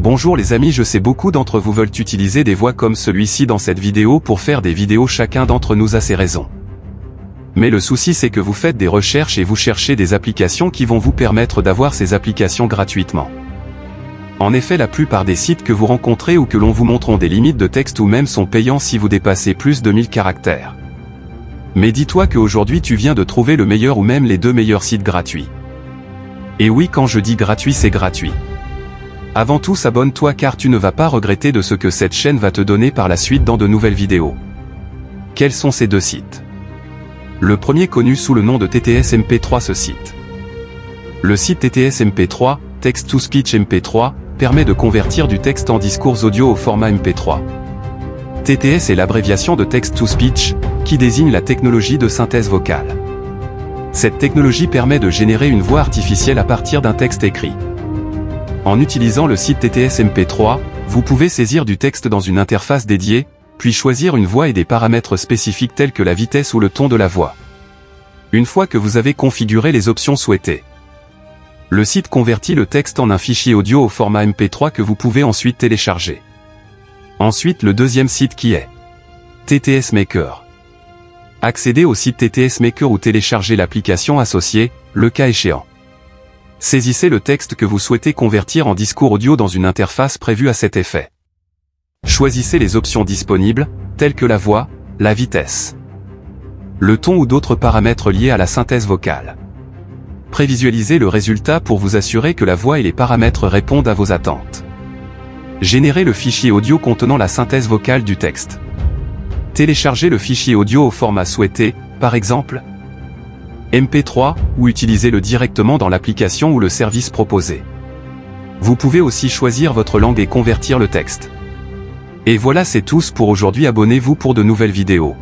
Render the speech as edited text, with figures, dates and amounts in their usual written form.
Bonjour les amis, je sais beaucoup d'entre vous veulent utiliser des voix comme celui-ci dans cette vidéo pour faire des vidéos, chacun d'entre nous a ses raisons. Mais le souci c'est que vous faites des recherches et vous cherchez des applications qui vont vous permettre d'avoir ces applications gratuitement. En effet, la plupart des sites que vous rencontrez ou que l'on vous montre ont des limites de texte ou même sont payants si vous dépassez plus de 1000 caractères. Mais dis-toi qu'aujourd'hui tu viens de trouver le meilleur ou même les deux meilleurs sites gratuits. Et oui, quand je dis gratuit, c'est gratuit. Avant tout, abonne-toi car tu ne vas pas regretter de ce que cette chaîne va te donner par la suite dans de nouvelles vidéos. Quels sont ces deux sites? Le premier, connu sous le nom de TTS MP3, ce site. Le site TTS MP3, Text to Speech MP3, permet de convertir du texte en discours audio au format MP3. TTS est l'abréviation de Text to Speech, qui désigne la technologie de synthèse vocale. Cette technologie permet de générer une voix artificielle à partir d'un texte écrit. En utilisant le site TTS MP3, vous pouvez saisir du texte dans une interface dédiée, puis choisir une voix et des paramètres spécifiques tels que la vitesse ou le ton de la voix. Une fois que vous avez configuré les options souhaitées, le site convertit le texte en un fichier audio au format MP3 que vous pouvez ensuite télécharger. Ensuite, le deuxième site qui est TTS Maker. Accédez au site TTS Maker ou téléchargez l'application associée, le cas échéant. Saisissez le texte que vous souhaitez convertir en discours audio dans une interface prévue à cet effet. Choisissez les options disponibles, telles que la voix, la vitesse, le ton ou d'autres paramètres liés à la synthèse vocale. Prévisualisez le résultat pour vous assurer que la voix et les paramètres répondent à vos attentes. Générez le fichier audio contenant la synthèse vocale du texte. Téléchargez le fichier audio au format souhaité, par exemple MP3, ou utilisez-le directement dans l'application ou le service proposé. Vous pouvez aussi choisir votre langue et convertir le texte. Et voilà, c'est tout pour aujourd'hui, abonnez-vous pour de nouvelles vidéos.